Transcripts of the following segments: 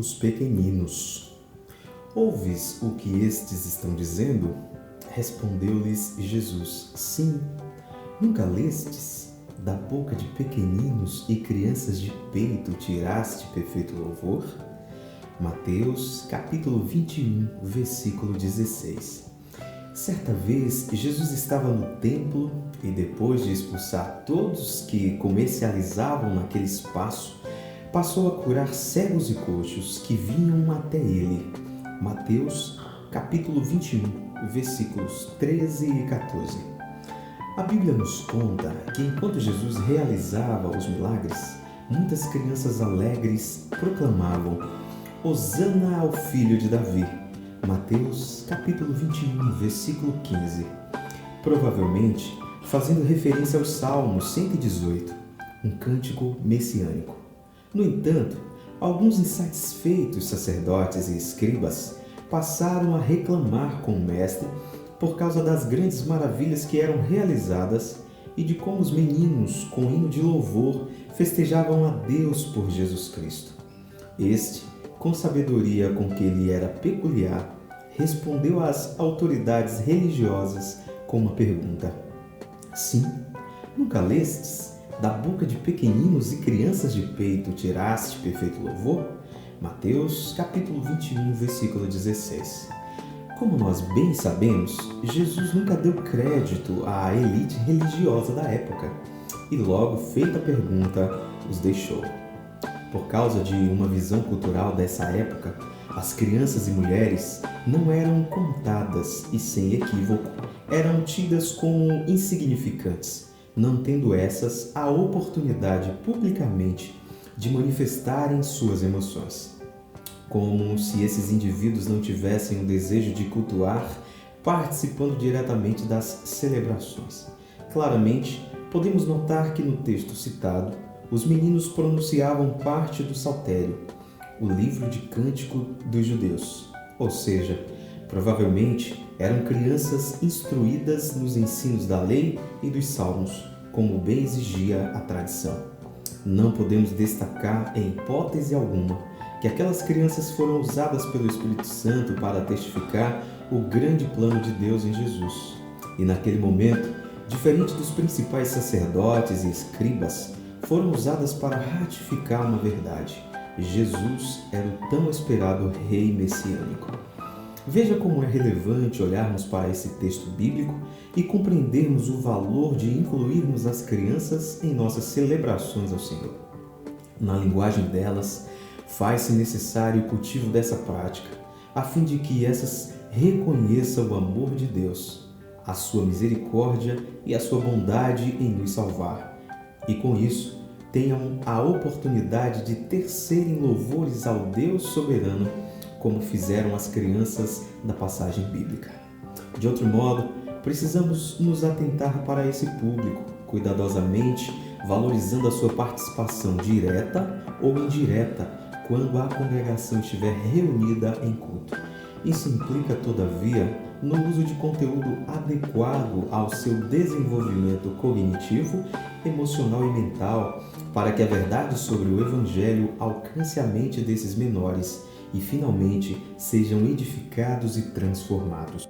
os pequeninos. Ouves o que estes estão dizendo? Respondeu-lhes Jesus: Sim. Nunca lestes? Da boca de pequeninos e crianças de peito tiraste perfeito louvor? Mateus, capítulo 21, versículo 16. Certa vez, Jesus estava no templo e, depois de expulsar todos que comercializavam naquele espaço, passou a curar cegos e coxos que vinham até ele. Mateus, capítulo 21, versículos 13 e 14. A Bíblia nos conta que, enquanto Jesus realizava os milagres, muitas crianças alegres proclamavam: Hosana ao filho de Davi. Mateus, capítulo 21, versículo 15. Provavelmente fazendo referência ao Salmo 118, um cântico messiânico. No entanto, alguns insatisfeitos sacerdotes e escribas passaram a reclamar com o mestre por causa das grandes maravilhas que eram realizadas e de como os meninos, com hino de louvor, festejavam a Deus por Jesus Cristo. Este, com sabedoria com que lhe era peculiar, respondeu às autoridades religiosas com uma pergunta: Sim, nunca lestes? Da boca de pequeninos e crianças de peito tiraste perfeito louvor? Mateus, capítulo 21, versículo 16. Como nós bem sabemos, Jesus nunca deu crédito à elite religiosa da época e logo feita a pergunta, os deixou. Por causa de uma visão cultural dessa época, as crianças e mulheres não eram contadas e, sem equívoco, eram tidas como insignificantes, não tendo essas a oportunidade publicamente de manifestarem suas emoções. Como se esses indivíduos não tivessem o desejo de cultuar, participando diretamente das celebrações. Claramente, podemos notar que no texto citado, os meninos pronunciavam parte do Saltério, o livro de cântico dos judeus, ou seja, provavelmente eram crianças instruídas nos ensinos da lei e dos salmos, como bem exigia a tradição. Não podemos destacar, em hipótese alguma, que aquelas crianças foram usadas pelo Espírito Santo para testificar o grande plano de Deus em Jesus. E naquele momento, diferente dos principais sacerdotes e escribas, foram usadas para ratificar uma verdade: Jesus era o tão esperado Rei Messiânico. Veja como é relevante olharmos para esse texto bíblico e compreendermos o valor de incluirmos as crianças em nossas celebrações ao Senhor. Na linguagem delas, faz-se necessário o cultivo dessa prática, a fim de que essas reconheçam o amor de Deus, a sua misericórdia e a sua bondade em nos salvar. E com isso, tenham a oportunidade de tecerem louvores ao Deus soberano, como fizeram as crianças da passagem bíblica. De outro modo, precisamos nos atentar para esse público, cuidadosamente valorizando a sua participação direta ou indireta quando a congregação estiver reunida em culto. Isso implica, todavia, no uso de conteúdo adequado ao seu desenvolvimento cognitivo, emocional e mental, para que a verdade sobre o Evangelho alcance a mente desses menores e, finalmente, sejam edificados e transformados.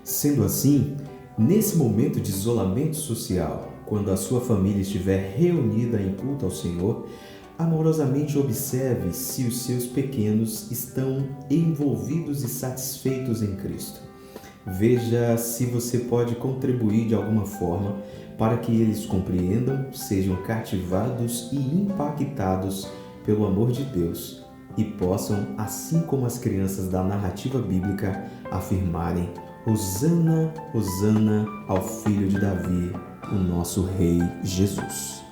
Sendo assim, nesse momento de isolamento social, quando a sua família estiver reunida em culto ao Senhor, amorosamente observe se os seus pequenos estão envolvidos e satisfeitos em Cristo. Veja se você pode contribuir de alguma forma para que eles compreendam, sejam cativados e impactados pelo amor de Deus e possam, assim como as crianças da narrativa bíblica, afirmarem: Hosana, Hosana ao Filho de Davi, o nosso Rei Jesus.